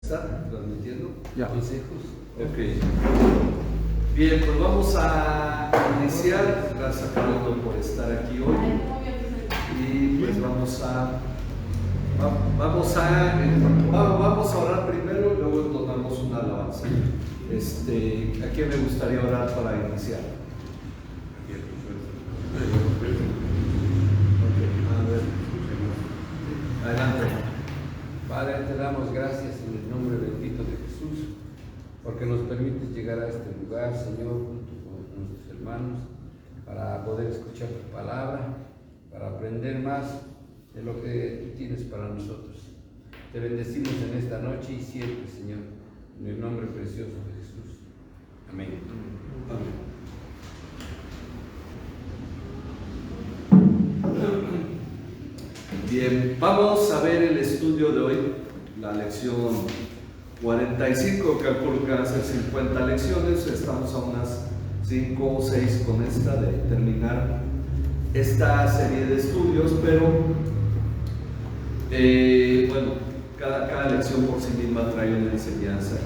¿Está transmitiendo? Ya. ¿Consejos? Ok. Bien, pues vamos a iniciar. Gracias a cada uno por estar aquí hoy. Y pues vamos a orar primero y luego entonamos una alabanza. ¿A quién me gustaría orar para iniciar? A ver. Adelante. Padre, te damos gracias en el nombre bendito de Jesús, porque nos permites llegar a este lugar, Señor, junto con nuestros hermanos, para poder escuchar tu palabra, para aprender más de lo que tú tienes para nosotros. Te bendecimos en esta noche y siempre, Señor, en el nombre precioso de Jesús. Amén. Amén. Bien, vamos a ver el estudio de hoy, la lección 45, calculo que van a ser 50 lecciones, estamos a unas 5 o 6 con esta de terminar esta serie de estudios, pero bueno, cada lección por sí misma trae una enseñanza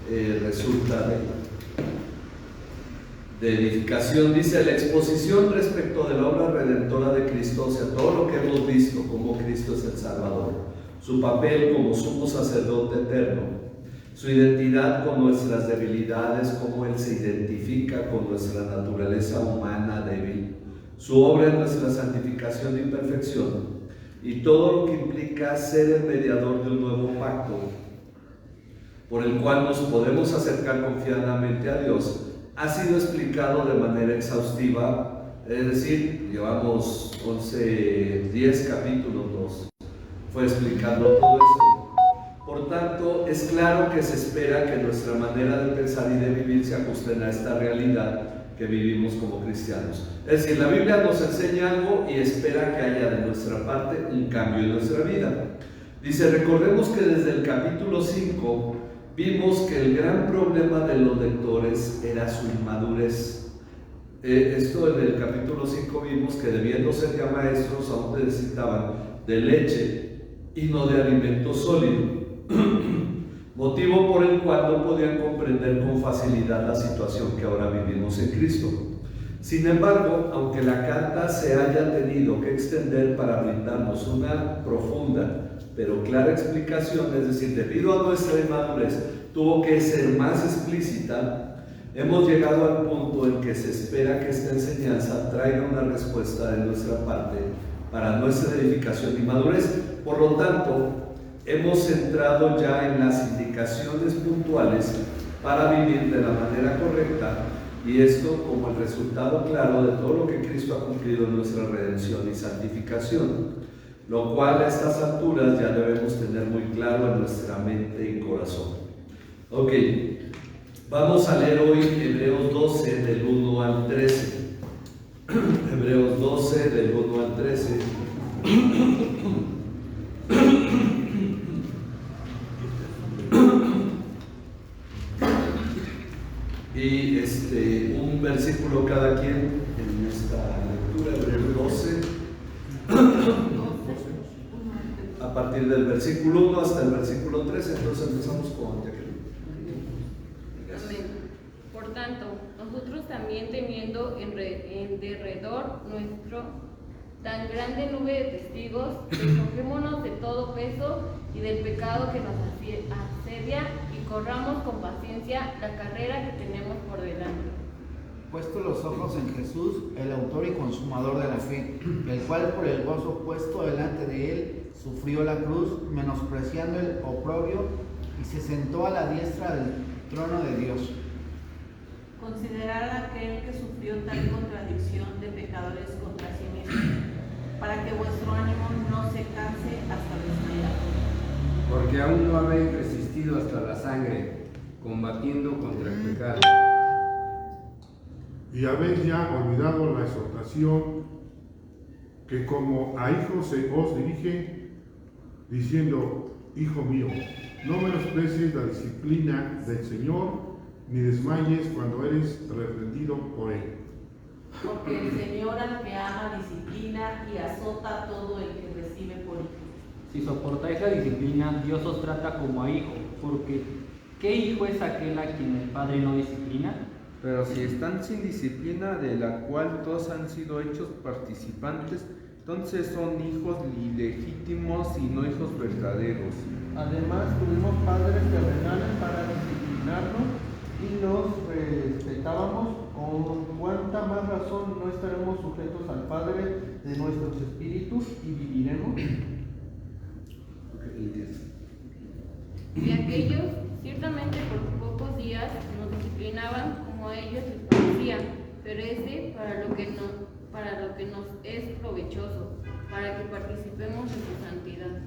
que resulta de edificación. Dice: la exposición respecto de la obra redentora de Cristo, o sea, todo lo que hemos visto, como Cristo es el Salvador, su papel como sumo sacerdote eterno, su identidad con nuestras debilidades, cómo Él se identifica con nuestra naturaleza humana débil, su obra en nuestra santificación y perfección, y todo lo que implica ser el mediador de un nuevo pacto, por el cual nos podemos acercar confiadamente a Dios, ha sido explicado de manera exhaustiva. Es decir, llevamos 10 capítulos, fue explicando todo esto. Por tanto, es claro que se espera que nuestra manera de pensar y de vivir se ajusten a esta realidad que vivimos como cristianos. Es decir, la Biblia nos enseña algo y espera que haya de nuestra parte un cambio en nuestra vida. Dice: recordemos que desde el capítulo 5 vimos que el gran problema de los lectores era su inmadurez. Esto en el capítulo 5 vimos que, debiendo ser ya maestros, aún necesitaban de leche y no de alimento sólido, motivo por el cual no podían comprender con facilidad la situación que ahora vivimos en Cristo. Sin embargo, aunque la carta se haya tenido que extender para brindarnos una profunda pero clara explicación, es decir, debido a nuestra inmadurez, tuvo que ser más explícita, hemos llegado al punto en que se espera que esta enseñanza traiga una respuesta de nuestra parte para nuestra edificación y madurez. Por lo tanto, hemos entrado ya en las indicaciones puntuales para vivir de la manera correcta, y esto como el resultado claro de todo lo que Cristo ha cumplido en nuestra redención y santificación, lo cual a estas alturas ya debemos tener muy claro en nuestra mente y corazón. Ok, vamos a leer hoy Hebreos 12 del 1 al 13. Hebreos 12 del 1 al 13. Y un versículo cada quien en esta lectura. Hebreos 12. A partir del versículo 1 hasta el versículo 13, entonces empezamos con Jacqueline. Amén. Por tanto, nosotros también, teniendo en derredor nuestro tan grande nube de testigos, despojémonos de todo peso y del pecado que nos asedia, y corramos con paciencia la carrera que tenemos por delante. Puesto los ojos en Jesús, el autor y consumador de la fe, el cual por el gozo puesto delante de él sufrió la cruz, menospreciando el oprobio, y se sentó a la diestra del trono de Dios. Considerad a aquel que sufrió tal contradicción de pecadores contra sí mismo, para que vuestro ánimo no se canse hasta desmayar. Porque aún no habéis resistido hasta la sangre, combatiendo contra el pecado. Y habéis ya olvidado la exhortación que como a hijos se os dirige, diciendo: hijo mío, no menosprecies la disciplina del Señor, ni desmayes cuando eres reprendido por Él. Porque el Señor al que ama disciplina y azota a todo el que recibe por hijo. Si soportáis la disciplina, Dios os trata como a hijo, porque ¿qué hijo es aquel a quien el Padre no disciplina? Pero si están sin disciplina, de la cual todos han sido hechos participantes, entonces son hijos ilegítimos y no hijos verdaderos. Además, tuvimos padres terrenales para disciplinarnos y los respetábamos. Con cuánta más razón no estaremos sujetos al Padre de nuestros espíritus y viviremos. Y aquellos, ciertamente por pocos días, nos disciplinaban como a ellos les parecía, pero ese para lo que nos es provechoso, para que participemos en su santidad.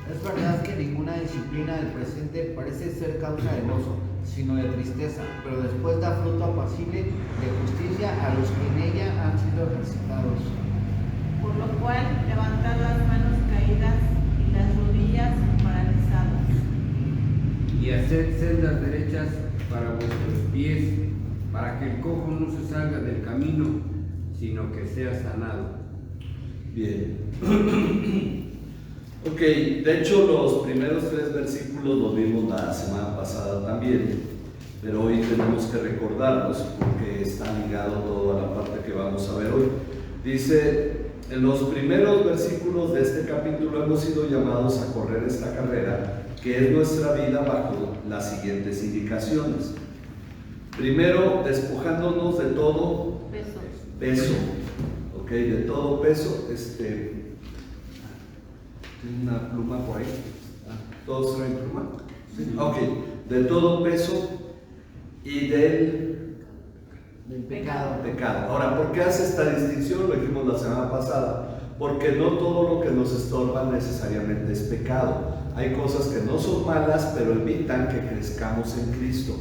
Es verdad que ninguna disciplina del presente parece ser causa de gozo, sino de tristeza, pero después da fruto apacible de justicia a los que en ella han sido ejercitados. Por lo cual, levantad las manos caídas y las rodillas paralizadas. Y haced sendas derechas para vuestros pies, para que el cojo no se salga del camino, sino que sea sanado. Bien. Ok, de hecho los primeros 3 versículos los vimos la semana pasada también, pero hoy tenemos que recordarlos porque está ligado todo a la parte que vamos a ver hoy. Dice, en los primeros versículos de este capítulo hemos sido llamados a correr esta carrera, que es nuestra vida, bajo las siguientes indicaciones. Primero, despojándonos de todo peso, ok, de todo peso. ¿Tiene una pluma por ahí? ¿Todos traen pluma? Sí. Ok, de todo peso y del pecado. Ahora, ¿por qué hace esta distinción? Lo dijimos la semana pasada. Porque no todo lo que nos estorba necesariamente es pecado. Hay cosas que no son malas, pero evitan que crezcamos en Cristo.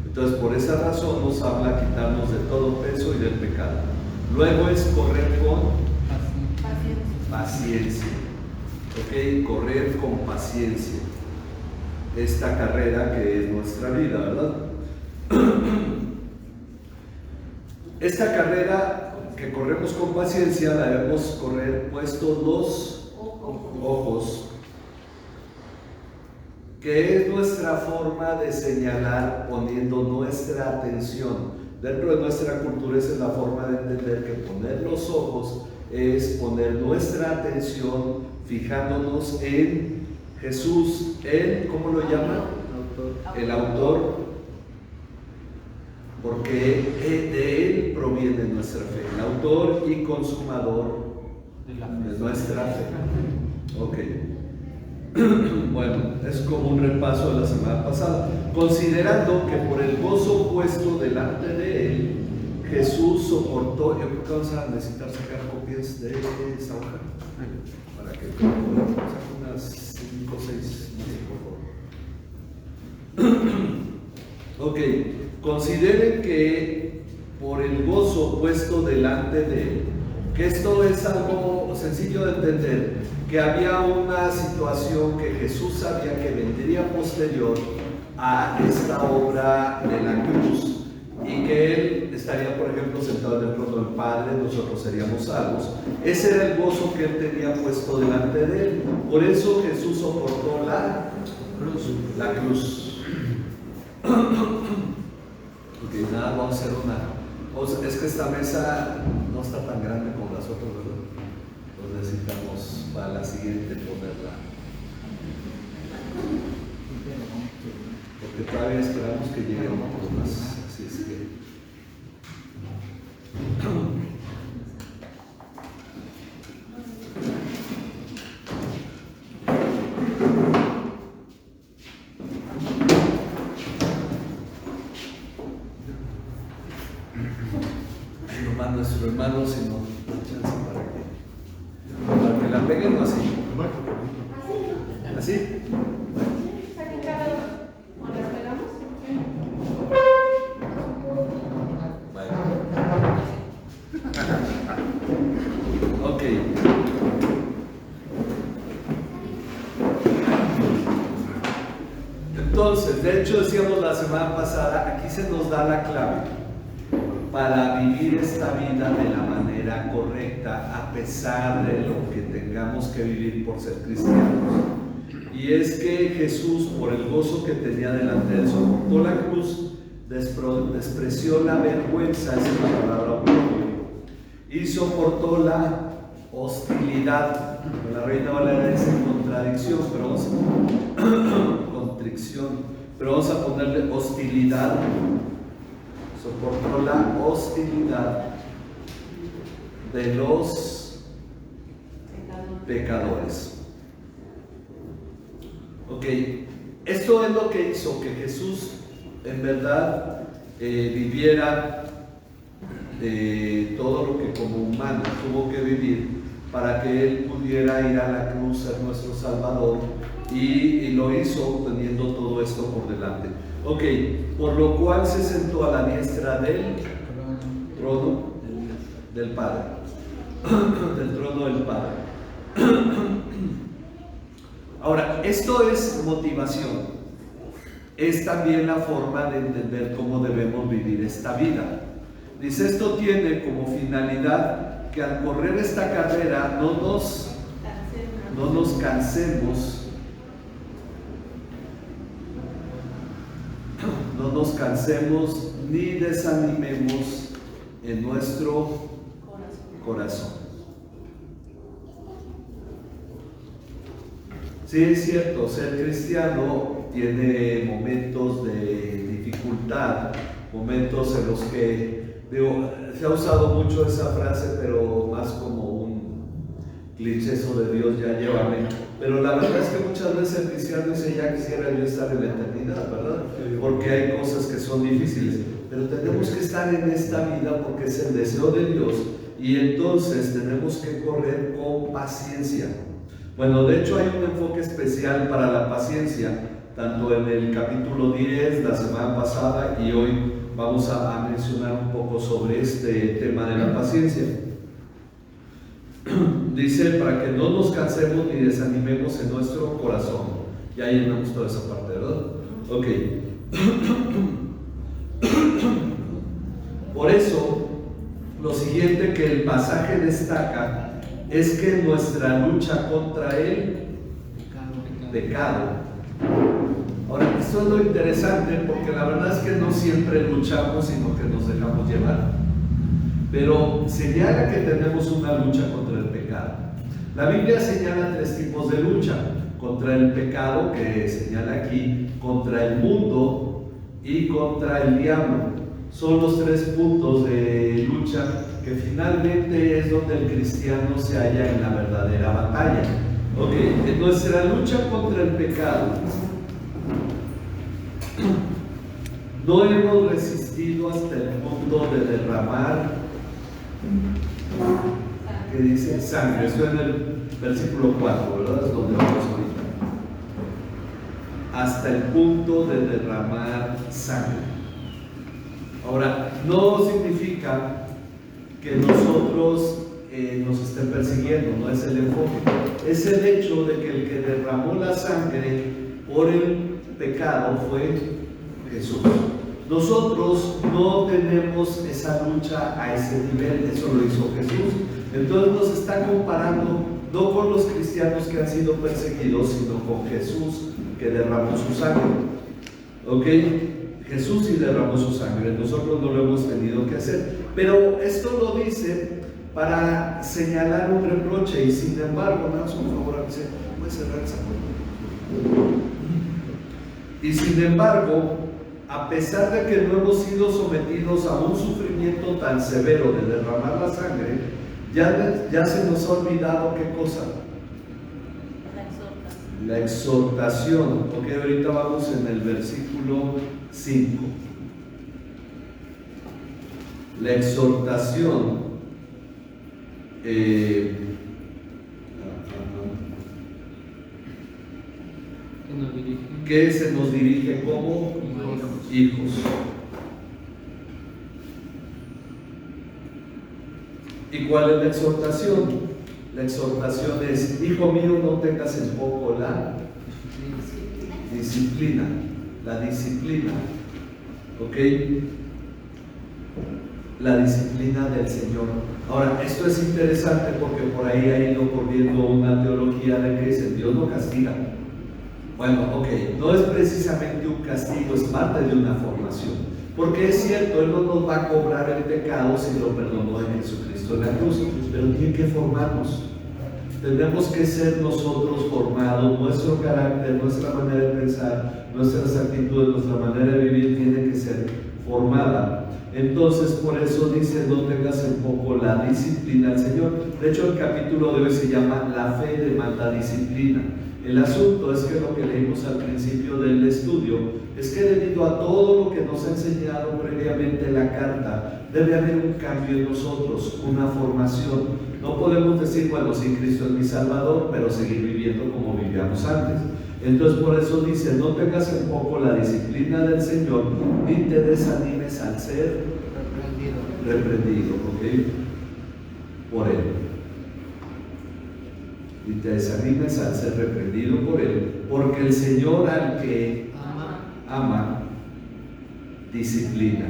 Entonces, por esa razón nos habla quitarnos de todo peso y del pecado. Luego es correr con paciencia. Ok, correr con paciencia esta carrera que es nuestra vida, ¿verdad? Esta carrera que corremos con paciencia la debemos correr puestos los ojos, que es nuestra forma de señalar poniendo nuestra atención. Dentro de nuestra cultura esa es la forma de entender que poner los ojos es poner nuestra atención fijándonos en Jesús, ¿cómo lo llama? El autor, porque de él proviene nuestra fe, el autor y consumador de nuestra fe. Ok. Bueno, es como un repaso de la semana pasada, considerando que por el gozo puesto delante de él, Jesús soportó. Yo creo que vamos a necesitar sacar copias de esa hoja para que saque unas 5 o 6 más, por favor. Ok, consideren que por el gozo puesto delante de él, que esto es algo sencillo de entender, que había una situación que Jesús sabía que vendría posterior a esta obra de la cruz, y que él estaría, por ejemplo, sentado en el trono del Padre, nosotros seríamos salvos. Ese era el gozo que él tenía puesto delante de él. Por eso Jesús soportó la cruz. Ok, nada, vamos a hacer es que esta mesa no está tan grande como las otras, ¿verdad? Entonces necesitamos para la siguiente ponerla, porque todavía esperamos que lleguen más. Así es que nomás nuestro hermano, si no da chance para que la peguen o así. ¿Así? Ok. Entonces, de hecho decíamos la semana pasada, aquí se nos da la clave para vivir esta vida de la manera manera correcta a pesar de lo que tengamos que vivir por ser cristianos. Y es que Jesús, por el gozo que tenía delante de él, soportó la cruz, despreció la vergüenza, esa es la palabra propia, y soportó la hostilidad. La Reina Valera dice contradicción, pero constricción, pero vamos a ponerle hostilidad. Soportó la hostilidad de los pecadores. Ok, esto es lo que hizo que Jesús en verdad viviera todo lo que como humano tuvo que vivir para que Él pudiera ir a la cruz, ser nuestro Salvador, y lo hizo teniendo todo esto por delante. Ok, por lo cual se sentó a la diestra del trono del Padre, del trono del Padre. Ahora, esto es motivación, es también la forma de entender cómo debemos vivir esta vida. Dice, esto tiene como finalidad que al correr esta carrera no nos cansemos, ni desanimemos en nuestro corazón. Sí, es cierto, ser cristiano tiene momentos de dificultad, momentos en los que, se ha usado mucho esa frase, pero más como un cliché, eso de Dios, ya llévame. Pero la verdad es que muchas veces el cristiano dice, ya quisiera yo estar en la eternidad, ¿verdad? Porque hay cosas que son difíciles. Pero tenemos que estar en esta vida porque es el deseo de Dios, y entonces tenemos que correr con paciencia. Bueno, de hecho hay un enfoque especial para la paciencia, tanto en el capítulo 10, la semana pasada, y hoy vamos a mencionar un poco sobre este tema de la paciencia. Dice, para que no nos cansemos ni desanimemos en nuestro corazón. Ya llenamos toda esa parte, ¿verdad? Ok. Por eso, lo siguiente que el pasaje destaca es que nuestra lucha contra el pecado. Ahora, esto es lo interesante, porque la verdad es que no siempre luchamos, sino que nos dejamos llevar. Pero señala que tenemos una lucha contra el pecado. La Biblia señala 3 tipos de lucha: contra el pecado, que señala aquí, contra el mundo y contra el diablo. Son los 3 puntos de lucha que finalmente es donde el cristiano se halla en la verdadera batalla. Ok, en nuestra lucha contra el pecado no hemos resistido hasta el punto de derramar, que dice sangre. Esto en el versículo 4, ¿verdad? Es donde vamos ahorita. Hasta el punto de derramar sangre. Ahora, no significa que nosotros nos estén persiguiendo, no es el enfoque. Es el hecho de que el que derramó la sangre por el pecado fue Jesús. Nosotros no tenemos esa lucha a ese nivel, eso lo hizo Jesús. Entonces nos está comparando no con los cristianos que han sido perseguidos, sino con Jesús, que derramó su sangre. ¿Ok? Jesús sí derramó su sangre, nosotros no lo hemos tenido que hacer. Pero esto lo dice para señalar un reproche, y sin embargo, me das un favor, ¿puedes cerrar esa puerta? Y sin embargo, a pesar de que no hemos sido sometidos a un sufrimiento tan severo de derramar la sangre, ya se nos ha olvidado qué cosa. La exhortación. Ok, ahorita vamos en el versículo 5. La exhortación que se nos dirige como hijos. ¿Y cuál es la exhortación? La exhortación es: hijo mío, no tengas en poco la disciplina. La disciplina. ¿Ok? la disciplina del Señor. Ahora, esto es interesante porque por ahí ha ido corriendo una teología de que dice, Dios no castiga. Bueno, ok, no es precisamente un castigo, es parte de una formación. Porque es cierto, Él no nos va a cobrar el pecado si lo perdonó en Jesucristo en la cruz, pero tiene que formarnos. Tenemos que ser nosotros formados, nuestro carácter, nuestra manera de pensar, nuestras actitudes, nuestra manera de vivir tiene que ser formada. Entonces, por eso dice, no tengas en poco la disciplina del Señor. De hecho, el capítulo de hoy se llama La fe demanda disciplina. El asunto es que lo que leímos al principio del estudio es que debido a todo lo que nos ha enseñado previamente la carta, debe haber un cambio en nosotros, una formación. No podemos decir, bueno, sí, Cristo es mi Salvador, pero seguir viviendo como vivíamos antes. Entonces, por eso dice, no tengas en poco la disciplina del Señor, ni te desanimes al ser reprendido, ¿ok? Por Él. Y te desanimes al ser reprendido por Él, porque el Señor al que ama disciplina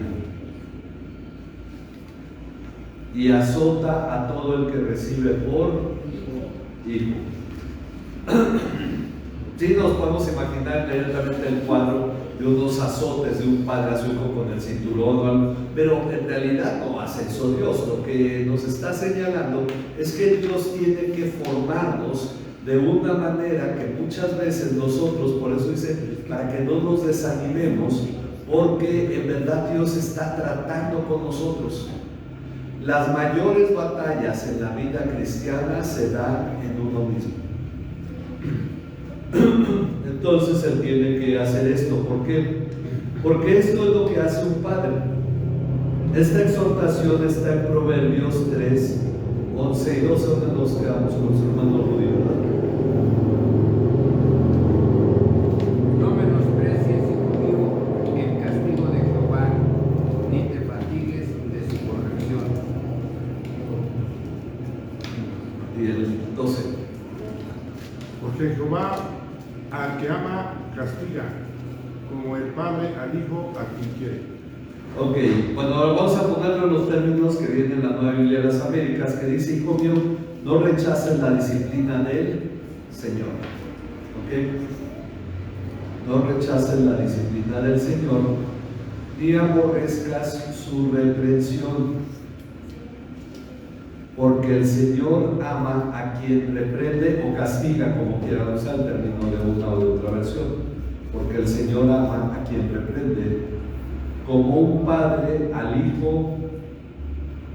y azota a todo el que recibe por hijo. Sí, nos podemos imaginar inmediatamente el cuadro de unos azotes de un padre a su hijo con el cinturón, pero en realidad no hace eso Dios. Lo que nos está señalando es que Dios tiene que formarnos de una manera que muchas veces nosotros, por eso dice, para que no nos desanimemos, porque en verdad Dios está tratando con nosotros. Las mayores batallas en la vida cristiana se dan en uno mismo. Entonces Él tiene que hacer esto. ¿Por qué? Porque esto es lo que hace un padre. Esta exhortación está en Proverbios 3, 11 y 12, donde nos quedamos con su hermano Rudy. No menosprecies, hijo mío, el castigo de Jehová, ni te fatigues de su corrección. Y el 12. Porque Jehová al que ama castiga, como el padre al hijo a quien quiere. Ok, bueno, ahora vamos a ponerlo en los términos que viene en la Nueva Biblia de las Américas, que dice, hijo mío, no rechaces la disciplina del Señor. Ok, no rechaces la disciplina del Señor, ni aborrezcas su reprensión. Porque el Señor ama a quien reprende o castiga, como quieran usar el término de una o de otra versión. Porque el Señor ama a quien reprende, como un padre al hijo.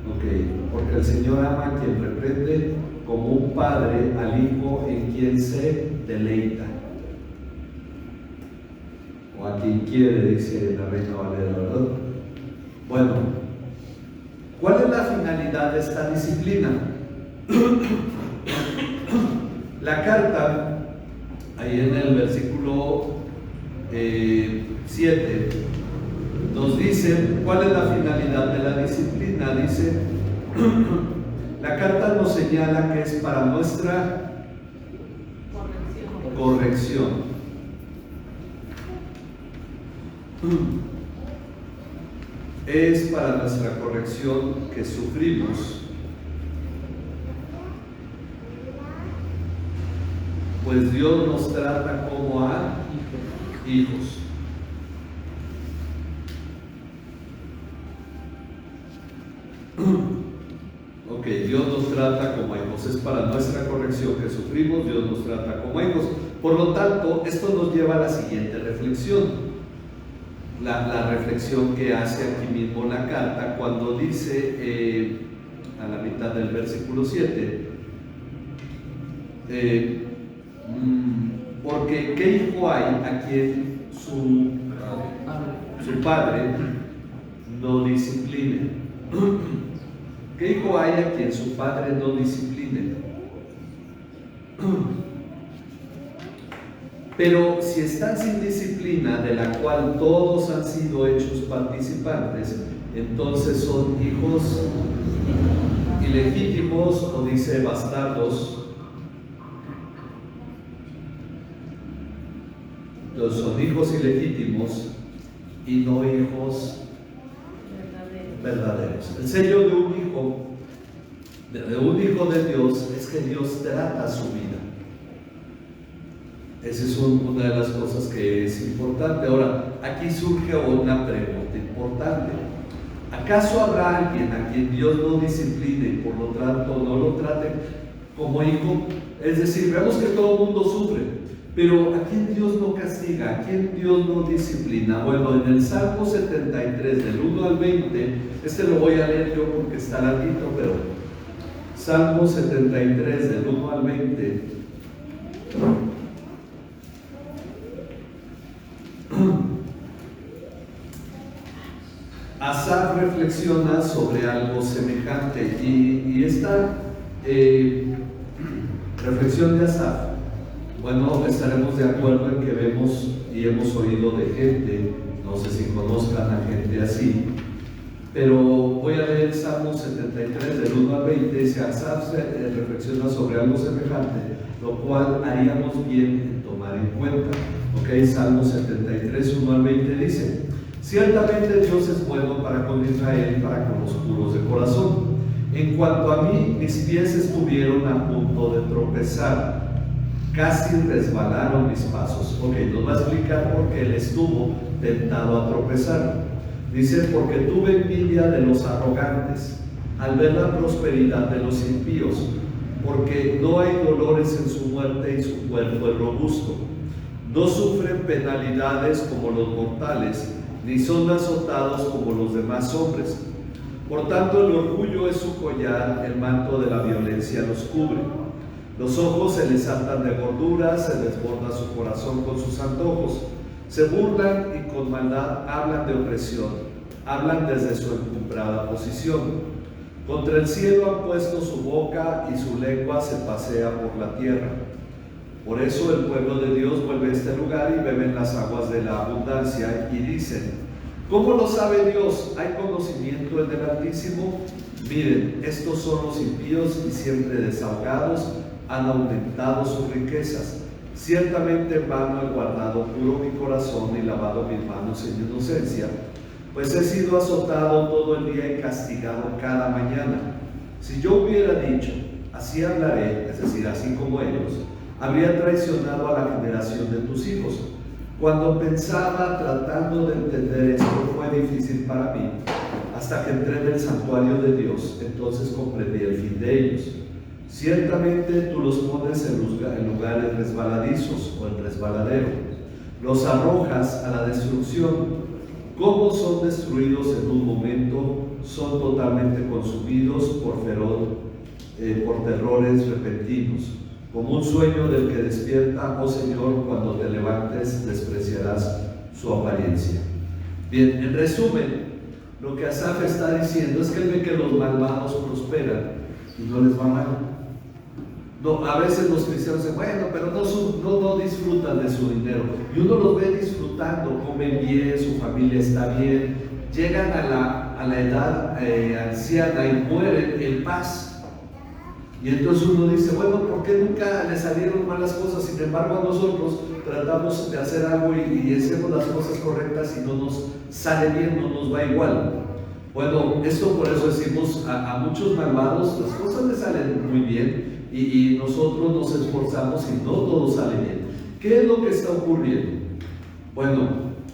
Ok, porque el Señor ama a quien reprende, como un padre al hijo en quien se deleita. O a quien quiere, dice la Reina Valera, ¿verdad? Bueno. ¿Cuál es la finalidad de esta disciplina? La carta, ahí en el versículo 7, nos dice cuál es la finalidad de la disciplina. Dice, la carta nos señala que es para nuestra corrección. Es para nuestra corrección que sufrimos, pues Dios nos trata como a hijos. Ok, Dios nos trata como hijos, es para nuestra corrección que sufrimos, Dios nos trata como hijos. Por lo tanto, esto nos lleva a la siguiente reflexión. La reflexión que hace aquí mismo la carta cuando dice a la mitad del versículo 7, porque ¿qué hijo hay a quien su padre no discipline? ¿Qué hijo hay a quien su padre no discipline? Pero si están sin disciplina, de la cual todos han sido hechos participantes, entonces son hijos ilegítimos, o dice bastardos. Entonces son hijos ilegítimos y no hijos verdaderos. El sello de un hijo de Dios es que Dios trata su vida. Esa es una de las cosas que es importante. Ahora, aquí surge una pregunta importante. ¿Acaso habrá alguien a quien Dios no discipline y por lo tanto no lo trate como hijo? Es decir, vemos que todo el mundo sufre, pero ¿a quién Dios no castiga? ¿A quién Dios no disciplina? Bueno, en el Salmo 73, del 1 al 20, lo voy a leer yo porque está larguito, pero Salmo 73, del 1 al 20. Asaf reflexiona sobre algo semejante y esta reflexión de Asaf, bueno, estaremos de acuerdo en que vemos y hemos oído de gente, no sé si conozcan a gente así, pero voy a leer Salmo 73 del 1 al 20. Dice: Asaf reflexiona sobre algo semejante, lo cual haríamos bien en tomar en cuenta. Ok, Salmo 73, 1 al 20 dice: ciertamente Dios es bueno para con Israel y para con los puros de corazón. En cuanto a mí, mis pies estuvieron a punto de tropezar, casi resbalaron mis pasos. Ok, nos va a explicar por qué él estuvo tentado a tropezar. Dice: porque tuve envidia de los arrogantes al ver la prosperidad de los impíos, porque no hay dolores en su muerte y su cuerpo es robusto. No sufren penalidades como los mortales, ni son azotados como los demás hombres. Por tanto, el orgullo es su collar, el manto de la violencia los cubre. Los ojos se les saltan de gordura, se desborda su corazón con sus antojos. Se burlan y con maldad hablan de opresión, hablan desde su encumbrada posición. Contra el cielo han puesto su boca y su lengua se pasea por la tierra. Por eso el pueblo de Dios vuelve a este lugar y beben las aguas de la abundancia y dicen: ¿cómo lo sabe Dios? ¿Hay conocimiento en el Altísimo? Miren, estos son los impíos y siempre desahogados, han aumentado sus riquezas. Ciertamente en vano he guardado puro mi corazón y lavado mis manos en inocencia, pues he sido azotado todo el día y castigado cada mañana. Si yo hubiera dicho, así hablaré, es decir, así como ellos, habría traicionado a la generación de tus hijos. Cuando pensaba tratando de entender esto, fue difícil para mí, hasta que entré en el santuario de Dios, entonces comprendí el fin de ellos. Ciertamente tú los pones en lugares resbaladizos o en resbaladero, los arrojas a la destrucción. ¿Cómo son destruidos en un momento? Son totalmente consumidos por terrores repentinos. Como un sueño del que despierta, oh Señor, cuando te levantes despreciarás su apariencia. Bien, en resumen, lo que Asaf está diciendo es que él ve que los malvados prosperan y no les va mal. No, a veces los cristianos dicen: bueno, pero no disfrutan de su dinero. Y uno los ve disfrutando, comen bien, su familia está bien, llegan a la edad anciana y mueren en paz. Y entonces uno dice: bueno, ¿por qué nunca le salieron malas cosas? Sin embargo, nosotros tratamos de hacer algo y hacemos las cosas correctas y no nos sale bien, no nos va igual. Bueno, esto por eso decimos a muchos malvados, las cosas les salen muy bien y nosotros nos esforzamos y no todo sale bien. ¿Qué es lo que está ocurriendo? Bueno,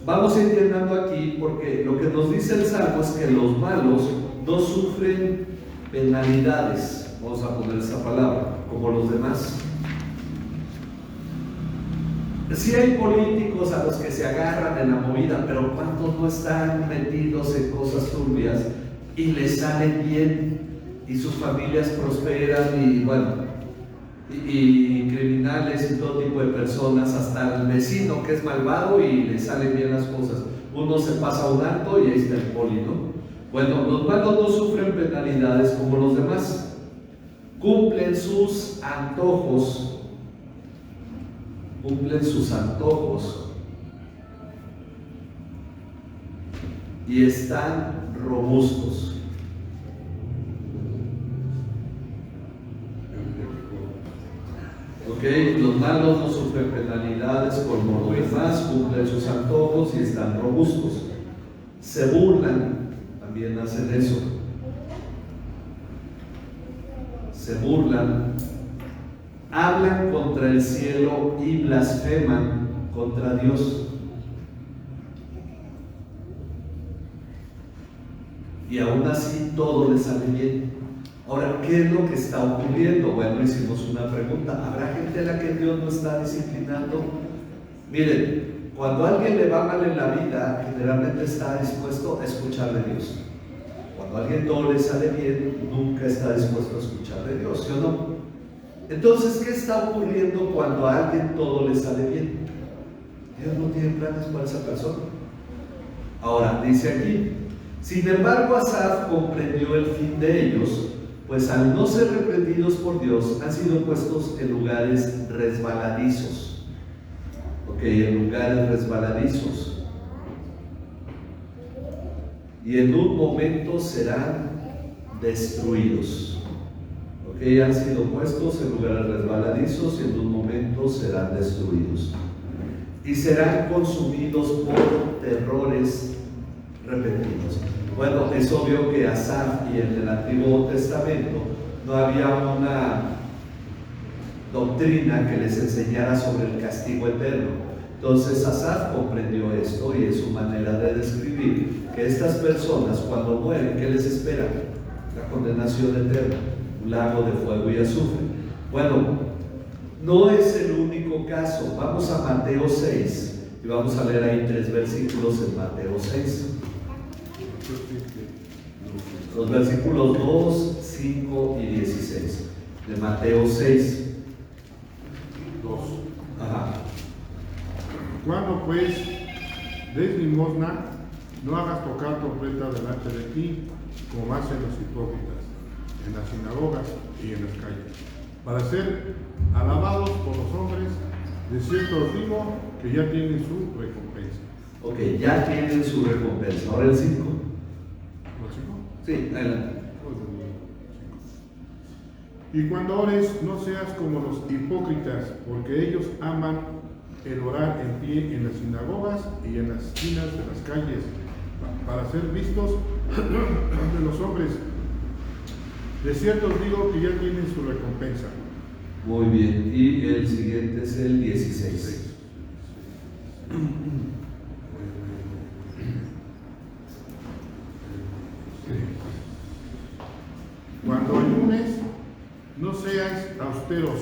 vamos a ir llenando aquí, porque lo que nos dice el Salmo es que los malos no sufren penalidades. Vamos a poner esa palabra, como los demás. Sí hay políticos a los que se agarran en la movida, pero ¿cuántos no están metidos en cosas turbias y les salen bien y sus familias prosperan y bueno, y criminales y todo tipo de personas, hasta el vecino que es malvado y le salen bien las cosas? Uno se pasa un alto y ahí está el poli, ¿no? Bueno, los malos no sufren penalidades como los demás. Cumplen sus antojos y están robustos. Ok, los malos no sufren penalidades como los demás, cumplen sus antojos y están robustos. Se burlan, también hacen eso. Se burlan, hablan contra el cielo y blasfeman contra Dios. Y aún así todo les sale bien. Ahora, ¿qué es lo que está ocurriendo? Bueno, hicimos una pregunta. ¿Habrá gente a la que Dios no está disciplinando? Miren, cuando a alguien le va mal en la vida, generalmente está dispuesto a escuchar de Dios. Cuando a alguien todo le sale bien, nunca está dispuesto a escuchar de Dios, ¿sí o no? Entonces, ¿qué está ocurriendo cuando a alguien todo le sale bien? Dios no tiene planes para esa persona. Ahora, dice aquí: sin embargo, Asaf comprendió el fin de ellos, pues al no ser reprendidos por Dios, han sido puestos en lugares resbaladizos. Ok, en lugares resbaladizos. Y en un momento serán destruidos. Ok, han sido puestos en lugares resbaladizos y en un momento serán destruidos. Y serán consumidos por terrores repetidos. Bueno, es obvio que Asaf y en el Antiguo Testamento no había una doctrina que les enseñara sobre el castigo eterno. Entonces Asaf comprendió esto y es su manera de describir que estas personas cuando mueren, ¿qué les espera? La condenación eterna, un lago de fuego y azufre. Bueno, no es el único caso. Vamos a Mateo 6 y vamos a leer ahí 3 versículos en Mateo 6. Los versículos 2, 5 y 16 de Mateo 6. 2. Ajá. Cuando pues des limosna, no hagas tocar trompeta delante de ti, como hacen los hipócritas, en las sinagogas y en las calles, para ser alabados por los hombres. De cierto os digo que ya tienen su recompensa. Ok, ya tienen su recompensa. Ahora el 5. Sí, adelante. Y cuando ores, no seas como los hipócritas, porque ellos aman el orar en pie en las sinagogas y en las esquinas de las calles, para ser vistos ante los hombres. De cierto os digo que ya tienen su recompensa. Muy bien, y el siguiente es el 16. Cuando ayunes, no seáis austeros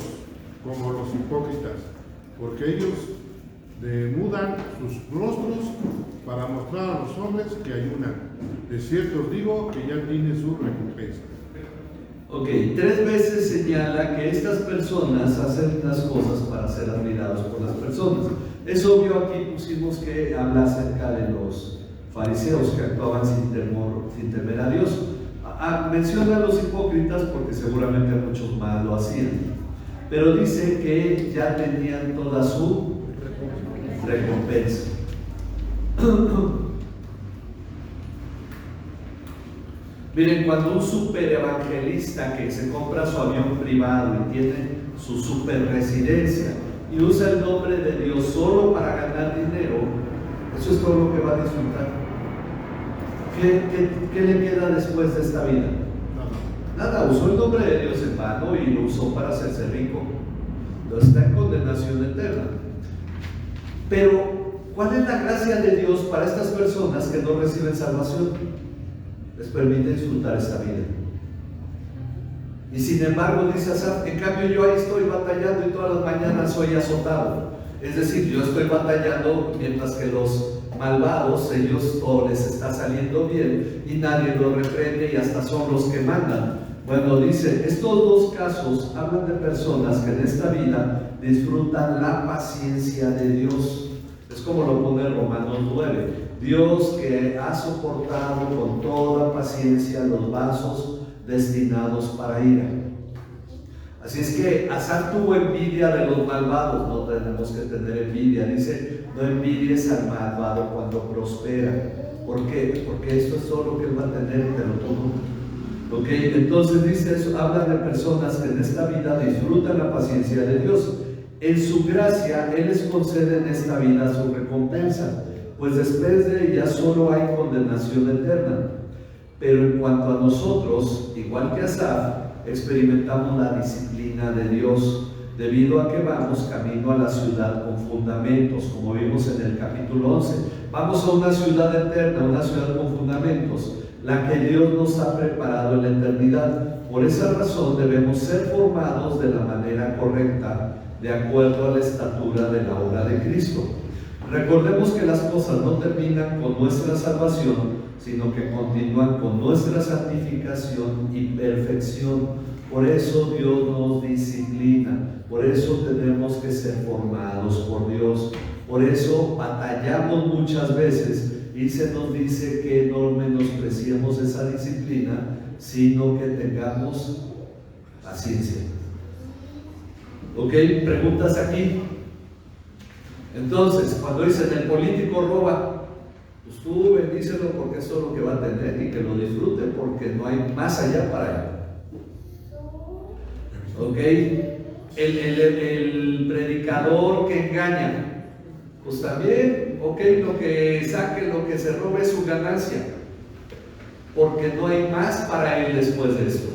como los hipócritas, porque ellos demudan sus rostros para mostrar a los hombres que ayunan. De cierto os digo que ya tiene su recompensa. Ok, 3 veces señala que estas personas hacen las cosas para ser admirados por las personas. Es obvio, aquí pusimos que habla acerca de los fariseos que actuaban sin temer a Dios. Menciona a los hipócritas porque seguramente muchos más lo hacían, pero dice que ya tenían toda su recompensa. Miren, cuando un super evangelista que se compra su avión privado y tiene su super residencia y usa el nombre de Dios solo para ganar dinero, eso es todo lo que va a disfrutar. ¿Qué le queda después de esta vida? Nada, usó el nombre de Dios en vano y lo usó para hacerse rico. Entonces está en condenación eterna. Pero, ¿cuál es la gracia de Dios para estas personas que no reciben salvación? Les permite disfrutar esta vida. Y sin embargo, dice Asaf, en cambio yo ahí estoy batallando y todas las mañanas soy azotado. Es decir, yo estoy batallando mientras que los malvados, ellos todo les está saliendo bien y nadie los reprende y hasta son los que mandan. Bueno, dice, estos dos casos hablan de personas que en esta vida disfrutan la paciencia de Dios. Es como lo pone Romanos 9. Dios que ha soportado con toda paciencia los vasos destinados para ira. Así es que Asaf tuvo envidia de los malvados. No tenemos que tener envidia. Dice, no envidies al malvado cuando prospera. ¿Por qué? Porque esto es todo lo que él va a tener, pero tú no. ¿Ok? Entonces dice eso, habla de personas que en esta vida disfrutan la paciencia de Dios. En su gracia, Él les concede en esta vida su recompensa, pues después de ella solo hay condenación eterna. pero en cuanto a nosotros, igual que Asaf, experimentamos la disciplina de Dios, debido a que vamos camino a la ciudad con fundamentos, como vimos en el capítulo 11. Vamos a una ciudad eterna, una ciudad con fundamentos, la que Dios nos ha preparado en la eternidad. Por esa razón debemos ser formados de la manera correcta, de acuerdo a la estatura de la obra de Cristo. Recordemos que las cosas no terminan con nuestra salvación, sino que continúan con nuestra santificación y perfección. Por eso Dios nos disciplina, por eso tenemos que ser formados por Dios, por eso batallamos muchas veces y se nos dice que no menospreciemos esa disciplina, sino que tengamos paciencia. ¿Ok? Preguntas aquí. Entonces, cuando dicen el político roba, pues tú bendícelo porque eso es lo que va a tener y que lo disfrute porque no hay más allá para él. ¿Ok? El predicador que engaña, pues también, ok, lo que saque, lo que se robe es su ganancia, porque no hay más para él después de esto.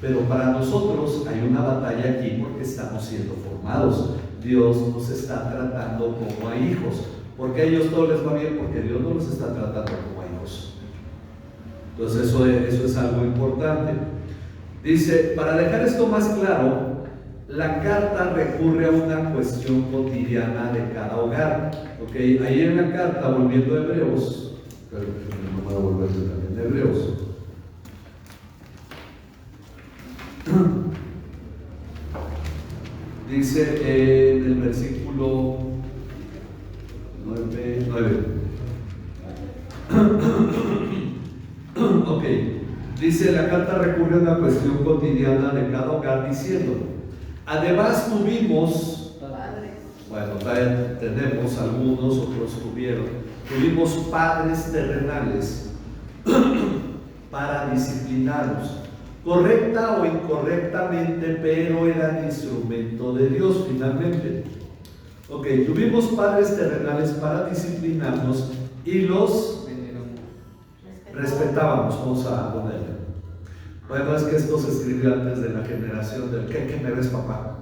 Pero para nosotros hay una batalla aquí porque estamos siendo formados. Dios nos está tratando como a hijos. Porque a ellos todo les va bien, porque Dios no los está tratando como a hijos. Entonces eso es algo importante. Dice, para dejar esto más claro, la carta recurre a una cuestión cotidiana de cada hogar. ¿Ok? Ahí en la carta, volviendo a Hebreos, pero no voy a volver también a Hebreos. Dice en el versículo 9. Ok, dice la carta recurre a una cuestión cotidiana de cada hogar diciendo, además tuvimos, bueno, tenemos algunos, otros tuvimos padres terrenales para disciplinarnos, correcta o incorrectamente, pero eran instrumento de Dios finalmente. Ok, tuvimos padres terrenales para disciplinarnos y los respetábamos, vamos a ponerle. Bueno, es que esto se escribió antes de la generación del ¿qué me ves, papá?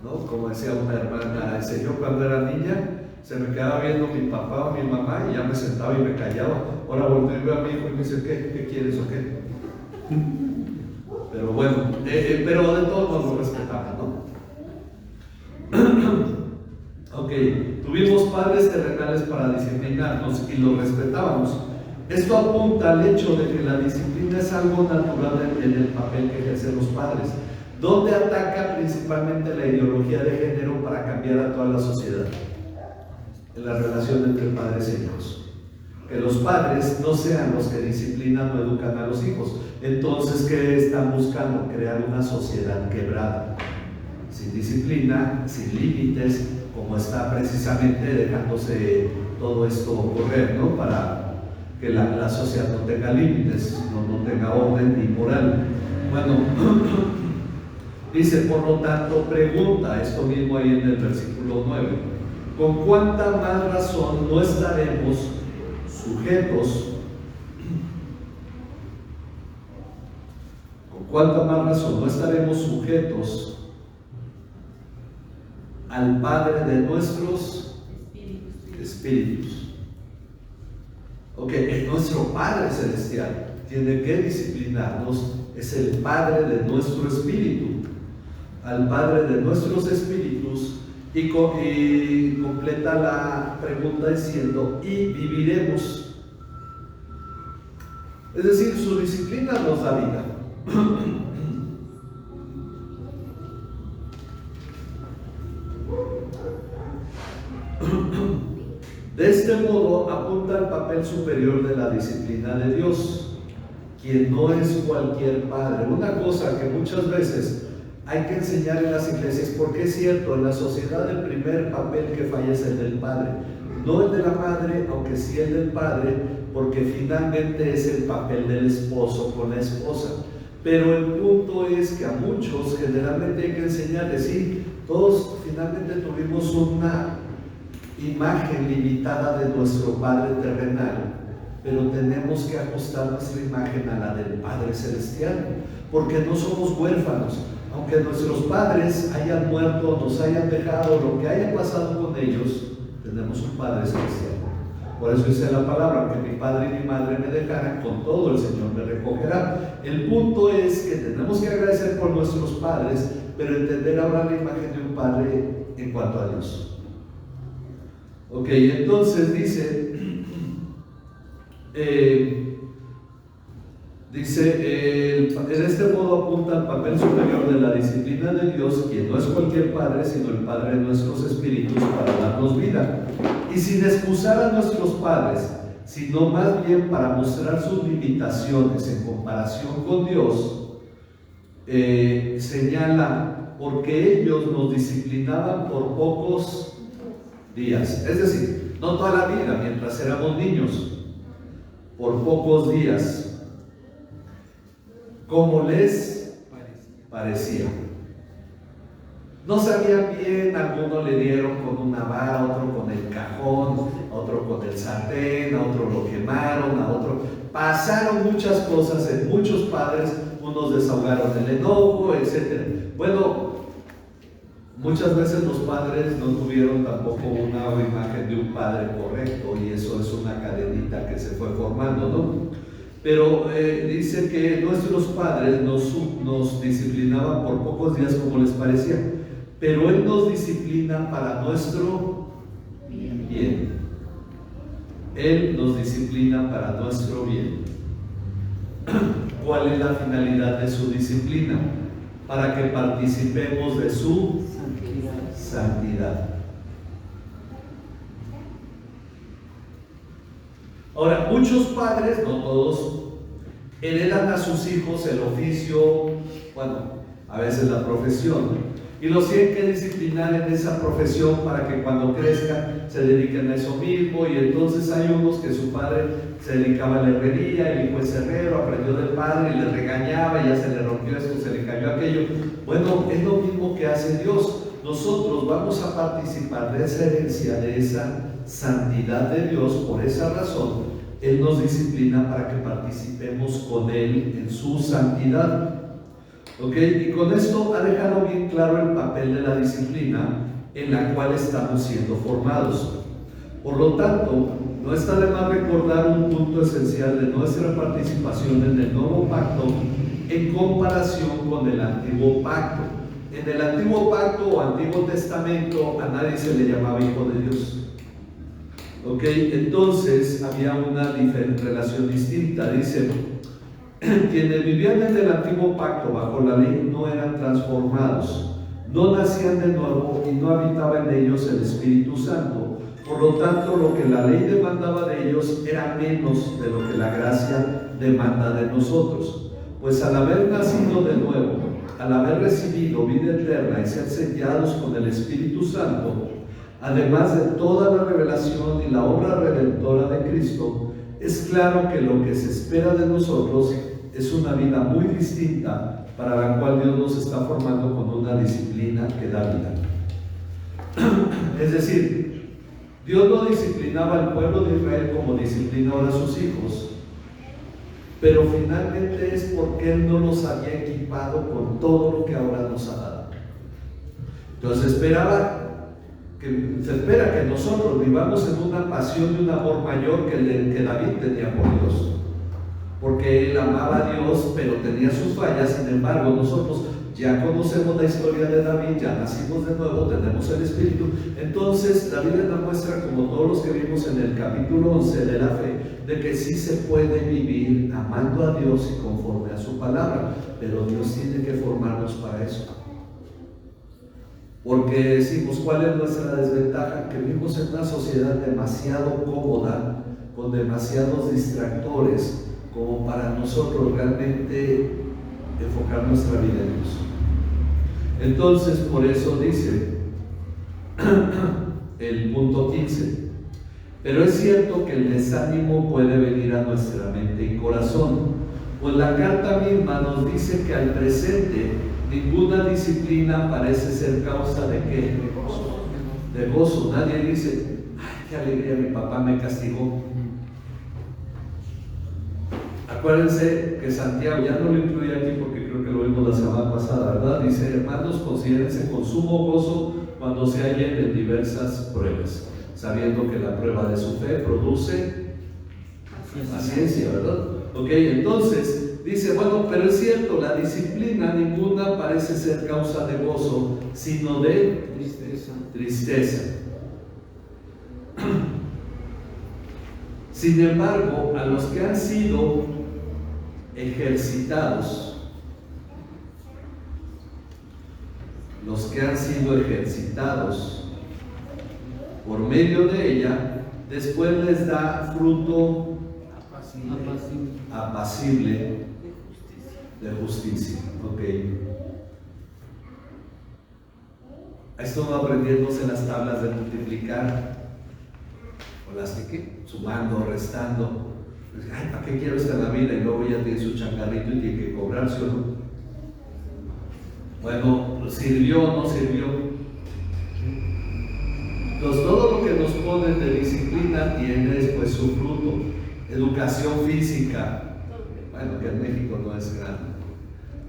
¿No? Como decía una hermana, dice, yo cuando era niña se me quedaba viendo mi papá o mi mamá y ya me sentaba y me callaba. Ahora volteo y veo a mi hijo y me dice, ¿qué quieres o qué? Pero bueno, pero de todos modos lo respetamos, ¿no? Ok, tuvimos padres terrenales para disciplinarnos y los respetábamos. Esto apunta al hecho de que la disciplina es algo natural en el papel que ejercen los padres, donde ataca principalmente la ideología de género para cambiar a toda la sociedad, en la relación entre padres e hijos. Que los padres no sean los que disciplinan o educan a los hijos. Entonces, ¿qué están buscando? Crear una sociedad quebrada, sin disciplina, sin límites, como está precisamente dejándose todo esto ocurrir, ¿no? Para que la sociedad no tenga límites, no tenga orden ni moral. Bueno, dice, por lo tanto, pregunta, esto mismo ahí en el versículo 9, ¿con cuánta más razón no estaremos sujetos? ¿Con cuánta más razón no estaremos sujetos al Padre de nuestros espíritus? Ok, nuestro Padre Celestial tiene que disciplinarnos, es el Padre de nuestro espíritu, al Padre de nuestros espíritus, y completa la pregunta diciendo, y viviremos. Es decir, su disciplina nos da vida. De este modo apunta al papel superior de la disciplina de Dios, quien no es cualquier padre. Una cosa que muchas veces hay que enseñar en las iglesias, porque es cierto, en la sociedad el primer papel que falla es el del padre, no el de la madre, aunque sí el del padre, porque finalmente es el papel del esposo con la esposa. Pero el punto es que a muchos generalmente hay que enseñarles, sí, todos finalmente tuvimos una imagen limitada de nuestro Padre terrenal, pero tenemos que ajustar nuestra imagen a la del Padre Celestial, porque no somos huérfanos. Aunque nuestros padres hayan muerto, nos hayan dejado, lo que haya pasado con ellos, tenemos un Padre Celestial. Por eso dice la palabra, que mi padre y mi madre me dejaran, con todo el Señor me recogerá. El punto es que tenemos que agradecer por nuestros padres, pero entender ahora la imagen de un padre en cuanto a Dios. Ok, entonces dice, en este modo apunta al papel superior de la disciplina de Dios, quien no es cualquier padre, sino el Padre de nuestros espíritus para darnos vida. Y sin excusar a nuestros padres, sino más bien para mostrar sus limitaciones en comparación con Dios, señala, porque ellos nos disciplinaban por pocos días, es decir, no toda la vida, mientras éramos niños, por pocos días, como les parecía. No sabían bien, algunos le dieron con una vara, otro con el cajón, otro con el sartén, a otro lo quemaron, a otro... Pasaron muchas cosas en muchos padres, unos desahogaron el enojo, etc. Bueno, muchas veces los padres no tuvieron tampoco una imagen de un padre correcto, y eso es una cadenita que se fue formando, ¿no? Pero dice que nuestros padres nos disciplinaban por pocos días como les parecía, pero Él nos disciplina para nuestro bien. Él nos disciplina para nuestro bien. ¿Cuál es la finalidad de su disciplina? Para que participemos de su santidad. Ahora, muchos padres, no todos, heredan a sus hijos el oficio, bueno, a veces la profesión, y los tienen que disciplinar en esa profesión para que cuando crezcan se dediquen a eso mismo. Y entonces hay unos que su padre se dedicaba a la herrería, el hijo es herrero, aprendió del padre y le regañaba, y ya se le rompió esto, se le cayó aquello. Bueno, es lo mismo que hace Dios. Nosotros vamos a participar de esa herencia, de esa santidad de Dios. Por esa razón Él nos disciplina para que participemos con Él en su santidad. ¿Ok? Y con esto ha dejado bien claro el papel de la disciplina en la cual estamos siendo formados. Por lo tanto, no está de más recordar un punto esencial de nuestra participación en el nuevo pacto en comparación con el antiguo pacto. En el antiguo pacto o antiguo testamento a nadie se le llamaba hijo de Dios. ¿Ok? Entonces había una relación distinta. Dice, quienes vivían en el antiguo pacto bajo la ley no eran transformados, no nacían de nuevo y no habitaba en ellos el Espíritu Santo. Por lo tanto, lo que la ley demandaba de ellos era menos de lo que la gracia demanda de nosotros. Pues al haber nacido de nuevo, al haber recibido vida eterna y ser sellados con el Espíritu Santo, además de toda la revelación y la obra redentora de Cristo, es claro que lo que se espera de nosotros es una vida muy distinta, para la cual Dios nos está formando con una disciplina que da vida. Es decir, Dios no disciplinaba al pueblo de Israel como disciplina ahora a sus hijos, pero finalmente es porque Él no los había equipado con todo lo que ahora nos ha dado. Entonces se espera que nosotros vivamos en una pasión y un amor mayor que David tenía por Dios, porque él amaba a Dios, pero tenía sus fallas. Sin embargo, nosotros ya conocemos la historia de David, ya nacimos de nuevo, tenemos el Espíritu. Entonces David es la muestra, como todos los que vimos en el capítulo 11 de la fe, de que sí se puede vivir amando a Dios y conforme a su palabra, pero Dios tiene que formarnos para eso. Porque decimos, ¿cuál es nuestra desventaja? Que vivimos en una sociedad demasiado cómoda, con demasiados distractores, como para nosotros realmente enfocar nuestra vida en Dios. Entonces, por eso dice el punto 15, pero es cierto que el desánimo puede venir a nuestra mente y corazón, pues la carta misma nos dice que al presente ninguna disciplina parece ser causa de ¿qué? De gozo. Nadie dice, ay, qué alegría, mi papá me castigó. Acuérdense que Santiago, ya no lo incluye aquí porque creo que lo vimos la semana pasada, ¿verdad? Dice, hermanos, considérense con sumo gozo cuando se hallen en diversas pruebas, sabiendo que la prueba de su fe produce paciencia, ¿verdad? Ok, entonces dice, bueno, pero es cierto, la disciplina ninguna parece ser causa de gozo, sino de tristeza. Sin embargo, a los que han sido ejercitados, por medio de ella, después les da fruto apacible de justicia. Ok. Esto va aprendiéndose las tablas de multiplicar, o las que sumando, restando. Ay, ¿para qué quiero esta en la vida? Y luego ya tiene su changarrito y tiene que cobrarse o no. Bueno, ¿sirvió o no sirvió? Entonces, todo lo que nos ponen de disciplina tiene después su fruto. Educación física, bueno, que en México no es gran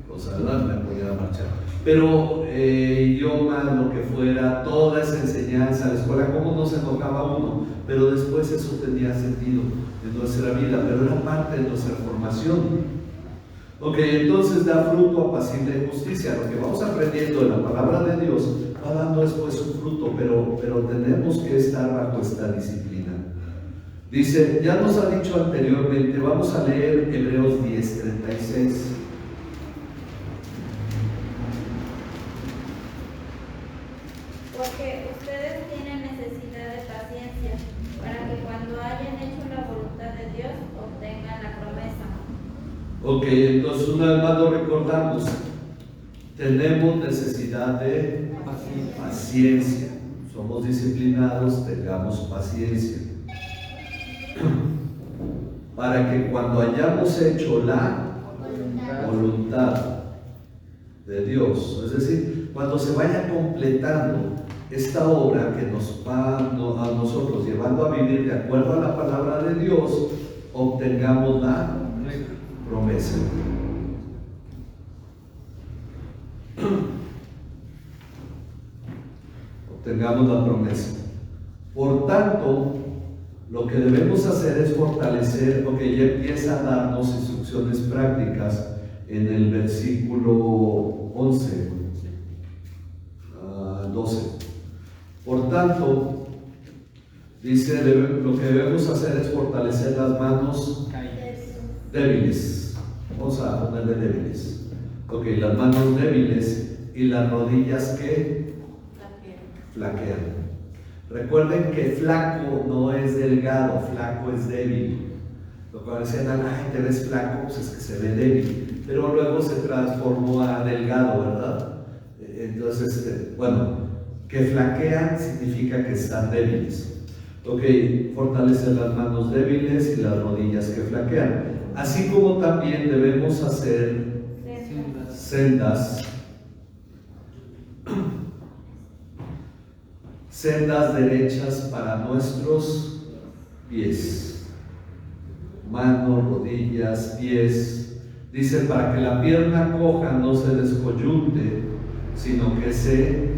cosa, ¿verdad? Me voy a marchar. Pero idiomas, lo que fuera, toda esa enseñanza, la escuela, cómo no se enojaba uno, pero después eso tenía sentido en nuestra vida, pero era parte de nuestra formación. Ok, entonces da fruto apacible de justicia. Lo que vamos aprendiendo de la palabra de Dios va dando después su fruto, pero tenemos que estar bajo esta disciplina. Dice, ya nos ha dicho anteriormente, vamos a leer Hebreos 10:36. Porque ustedes tienen necesidad de paciencia, para que cuando hayan hecho la voluntad de Dios, obtengan la promesa. Ok, entonces una vez más lo recordamos, tenemos necesidad de paciencia. Somos disciplinados, tengamos paciencia. Para que cuando hayamos hecho la voluntad de Dios, es decir, cuando se vaya completando esta obra que nos va a nosotros llevando a vivir de acuerdo a la palabra de Dios, obtengamos la promesa. Obtengamos la promesa. Por tanto, lo que debemos hacer es fortalecer, porque ya empieza a darnos instrucciones prácticas en el versículo 11, 12. Por tanto, dice, lo que debemos hacer es fortalecer las manos débiles. Vamos a ponerle débiles. Ok, las manos débiles y las rodillas que flaquean. Recuerden que flaco no es delgado, flaco es débil. Lo que decían, ay, te ves flaco, pues es que se ve débil. Pero luego se transformó a delgado, ¿verdad? Entonces, bueno, que flaquean significa que están débiles. Ok, fortalecer las manos débiles y las rodillas que flaquean. Así como también debemos hacer sendas derechas para nuestros pies, manos, rodillas, pies. Dice, para que la pierna coja no se descoyunte, sino que se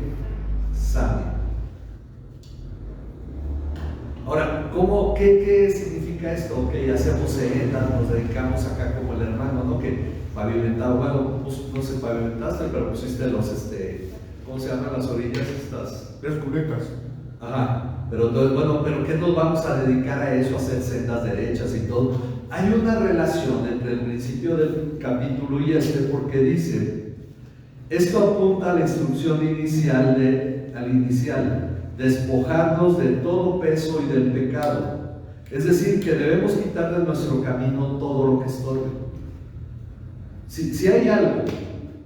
sane. Ahora, ¿qué significa esto? Ok, hacemos sendas, nos dedicamos acá como el hermano, ¿no? Que pavimentado, bueno, pues no se pavimentaste, pero pusiste los, ¿cómo se llaman las orillas estas? Las cunetas. Ajá, pero entonces, bueno, ¿pero qué nos vamos a dedicar a eso? A hacer sendas derechas y todo. Hay una relación entre el principio del capítulo y porque dice, esto apunta a la instrucción inicial, despojarnos de todo peso y del pecado. Es decir, que debemos quitar de nuestro camino todo lo que estorbe. Si hay algo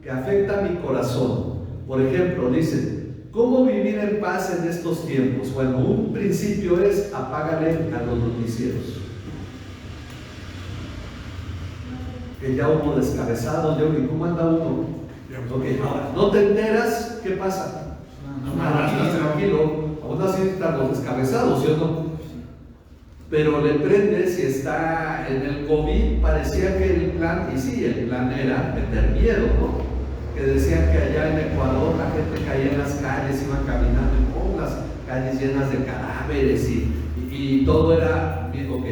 que afecta a mi corazón, por ejemplo, dice, ¿cómo vivir en paz en estos tiempos? Bueno, un principio es apágale a los noticieros. Que ya hubo descabezados, ¿cómo anda uno? Ok, ahora, ¿no te enteras? ¿Qué pasa? Nada, estás tranquilo, aún así están los descabezados, ¿sí o no? pero le prendes y está en el COVID. Parecía que el plan, y sí, el plan era meter miedo, ¿no? Que decían que allá en Ecuador la gente caía en las calles, iban caminando con las calles llenas de cadáveres y todo era, ok.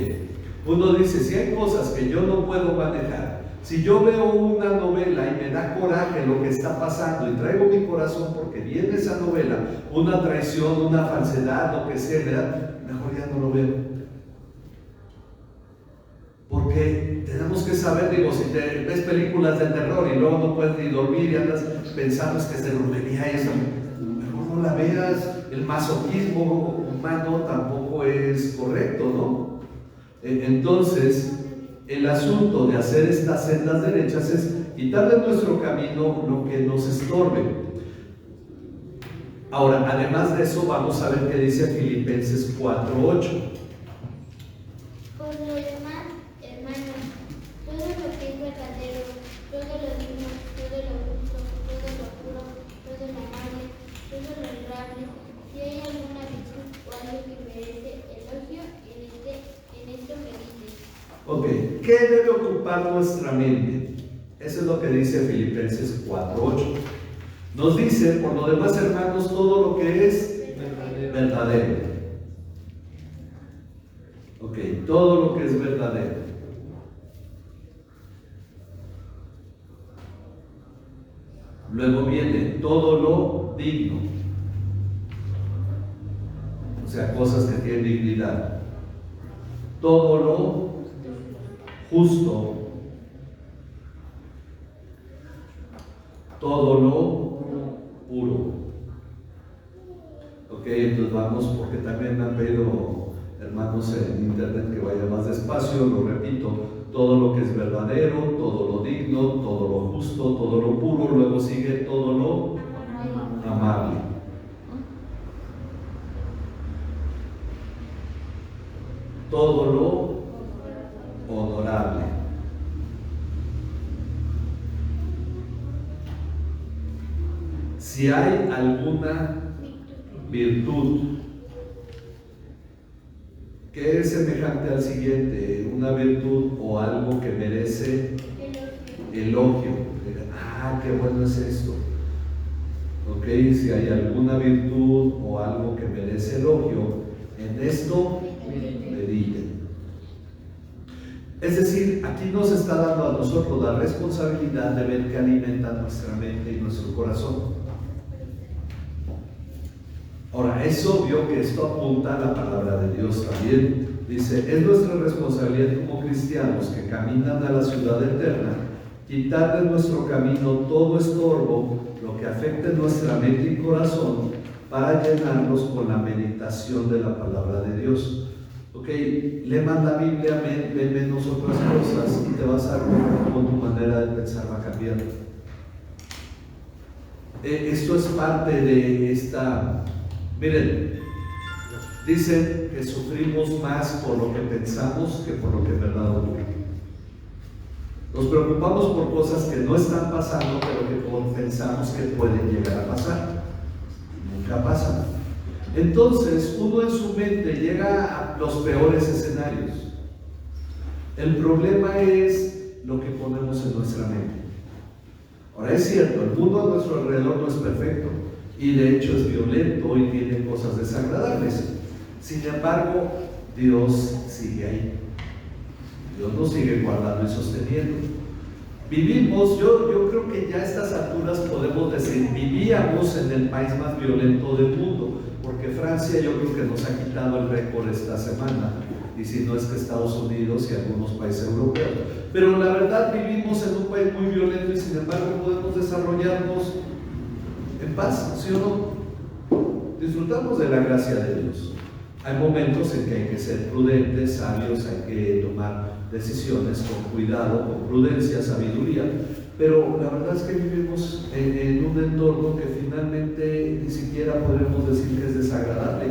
Uno dice, si hay cosas que yo no puedo manejar, si yo veo una novela y me da coraje lo que está pasando y traigo mi corazón porque viene esa novela, una traición, una falsedad, lo que sea, ¿verdad? Mejor ya no lo veo. Porque tenemos que saber, digo, si te ves películas de terror y luego no puedes ni dormir y andas pensando es que se brujería eso, mejor no la veas. El masoquismo humano tampoco es correcto, ¿no? Entonces, el asunto de hacer estas sendas derechas es quitar de nuestro camino lo que nos estorbe. Ahora, además de eso, vamos a ver qué dice Filipenses 4:8. Por lo demás, hermanos, todo lo que es verdadero, todo lo digno, todo lo justo, todo lo puro, todo lo amable, todo lo honrable, si hay alguna virtud o algo que merece elogio, en esto medite. Ok, ¿qué debe ocupar nuestra mente? Eso es lo que dice Filipenses 4:8. Nos dice, por lo demás, hermanos, todo lo que es verdadero. Ok, todo lo que es verdadero. Luego viene todo lo digno. O sea, cosas que tienen dignidad. Todo lo justo. Todo lo puro. Ok, entonces vamos, porque también me han pedido hermanos en internet que vaya más despacio, lo repito, todo lo que es verdadero, todo lo digno, todo lo justo, todo lo puro, luego sigue todo lo amable. Todo lo honorable. Si hay alguna virtud que es semejante al siguiente, una virtud o algo que merece elogio. Ah, qué bueno es esto. Ok, si hay alguna virtud o algo que merece elogio, en esto mediten. Es decir, aquí nos está dando a nosotros la responsabilidad de ver qué alimenta nuestra mente y nuestro corazón. Ahora, es obvio que esto apunta a la palabra de Dios también. Dice, es nuestra responsabilidad como cristianos que caminan a la ciudad eterna, quitar de nuestro camino todo estorbo, lo que afecte nuestra mente y corazón, para llenarnos con la meditación de la palabra de Dios. Ok, lee más la Biblia, ve menos otras cosas y te vas a dar cuenta cómo tu manera de pensar va cambiando. Esto es parte de esta... Miren, dicen que sufrimos más por lo que pensamos que por lo que en verdad ocurre. Nos preocupamos por cosas que no están pasando, pero que pensamos que pueden llegar a pasar. Nunca pasan. Entonces, uno en su mente llega a los peores escenarios. El problema es lo que ponemos en nuestra mente. Ahora, es cierto, el mundo a nuestro alrededor no es perfecto. Y de hecho es violento y tiene cosas desagradables. Sin embargo, Dios sigue ahí. Dios nos sigue guardando y sosteniendo. Vivimos, yo creo que ya a estas alturas podemos decir, vivíamos en el país más violento del mundo, porque Francia yo creo que nos ha quitado el récord esta semana, y si no es que Estados Unidos y algunos países europeos. Pero la verdad vivimos en un país muy violento y sin embargo podemos desarrollarnos en paz, ¿sí o no? Disfrutamos de la gracia de Dios. Hay momentos en que hay que ser prudentes, sabios, hay que tomar decisiones con cuidado, con prudencia, sabiduría, pero la verdad es que vivimos en un entorno que finalmente ni siquiera podremos decir que es desagradable.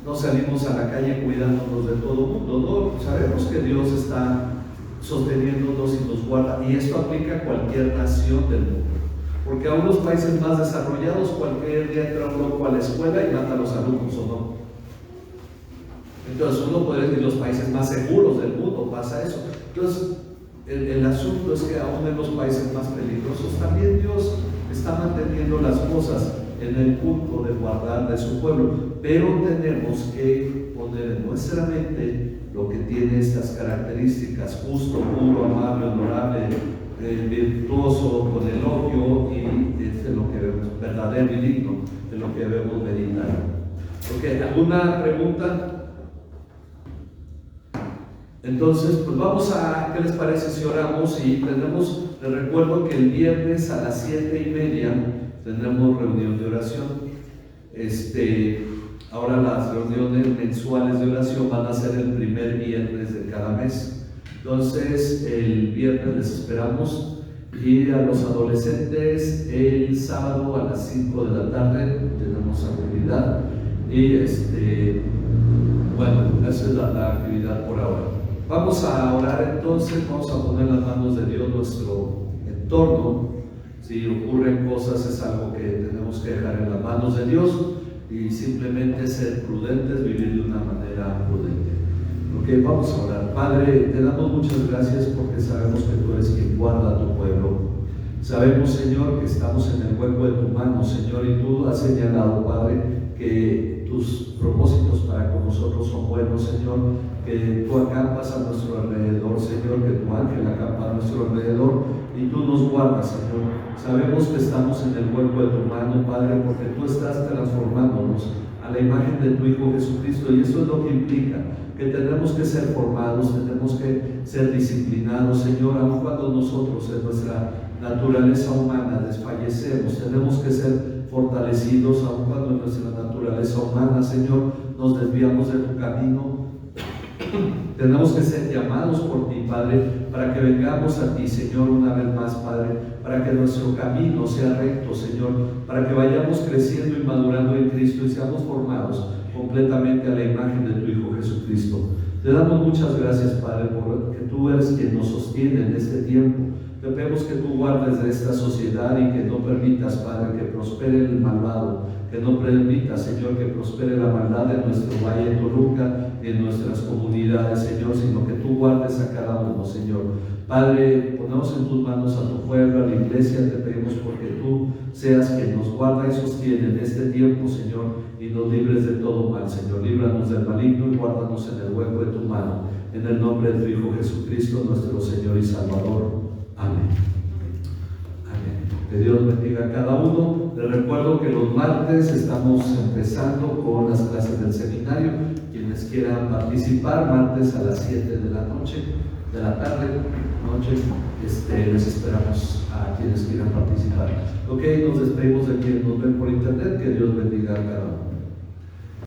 No salimos a la calle cuidándonos de todo el mundo, no, sabemos que Dios está sosteniéndonos y nos guarda, y esto aplica a cualquier nación del mundo. Porque a unos países más desarrollados cualquier día entra un loco a la escuela y mata a los alumnos, ¿o no? Entonces uno puede decir los países más seguros del mundo, pasa eso. Entonces el asunto es que aún en los países más peligrosos también Dios está manteniendo las cosas en el punto de guardar de su pueblo, pero tenemos que poner en nuestra mente lo que tiene estas características: justo, puro, amable, honorable, virtuoso, con elogio, y es de lo que vemos, verdadero y digno, de lo que debemos meditar. ¿Ok? ¿Alguna pregunta? Entonces, pues vamos a, ¿qué les parece si oramos? Y les recuerdo que el viernes a las 7:30 tendremos reunión de oración. Ahora las reuniones mensuales de oración van a ser el primer viernes de cada mes. Entonces, el viernes les esperamos, y a los adolescentes el sábado a las 5 de la tarde tenemos actividad. Y bueno, esa es la actividad por ahora. Vamos a orar entonces, vamos a poner en las manos de Dios nuestro entorno. Si ocurren cosas, es algo que tenemos que dejar en las manos de Dios y simplemente ser prudentes, vivir de una manera prudente. Ok, vamos a orar. Padre, te damos muchas gracias porque sabemos que tú eres quien guarda a tu pueblo. Sabemos, Señor, que estamos en el hueco de tu mano, Señor, y tú has señalado, Padre, que tus propósitos para con nosotros son buenos, Señor, que tú acampas a nuestro alrededor, Señor, que tu ángel acampa a nuestro alrededor y tú nos guardas, Señor. Sabemos que estamos en el hueco de tu mano, Padre, porque tú estás transformándonos a la imagen de tu Hijo Jesucristo, y eso es lo que implica que tenemos que ser formados, tenemos que ser disciplinados, Señor, aun cuando nosotros en nuestra naturaleza humana desfallecemos, tenemos que ser fortalecidos, aun cuando en nuestra naturaleza humana, Señor, nos desviamos de tu camino. Tenemos que ser llamados por ti, Padre, para que vengamos a ti, Señor, una vez más, Padre, para que nuestro camino sea recto, Señor, para que vayamos creciendo y madurando en Cristo y seamos formados completamente a la imagen de tu Hijo Jesucristo. Te damos muchas gracias, Padre, porque tú eres quien nos sostiene en este tiempo. Te pedimos que tú guardes de esta sociedad y que no permitas, Padre, que prospere el malvado, que no permitas, Señor, que prospere la maldad en nuestro valle de Toluca y en nuestras comunidades, Señor, sino que tú guardes a cada uno, Señor. Padre, ponemos en tus manos a tu pueblo, a la iglesia, te pedimos porque tú seas quien nos guarda y sostiene en este tiempo, Señor, y nos libres de todo mal, Señor. Líbranos del maligno y guárdanos en el hueco de tu mano. En el nombre de tu Hijo Jesucristo, nuestro Señor y Salvador. Amén. Amén. Que Dios bendiga a cada uno. Les recuerdo que los martes estamos empezando con las clases del seminario. Quienes quieran participar, martes a las 7 de la tarde, les esperamos a quienes quieran participar. Ok, nos despedimos de quienes nos ven por internet. Que Dios bendiga a cada uno.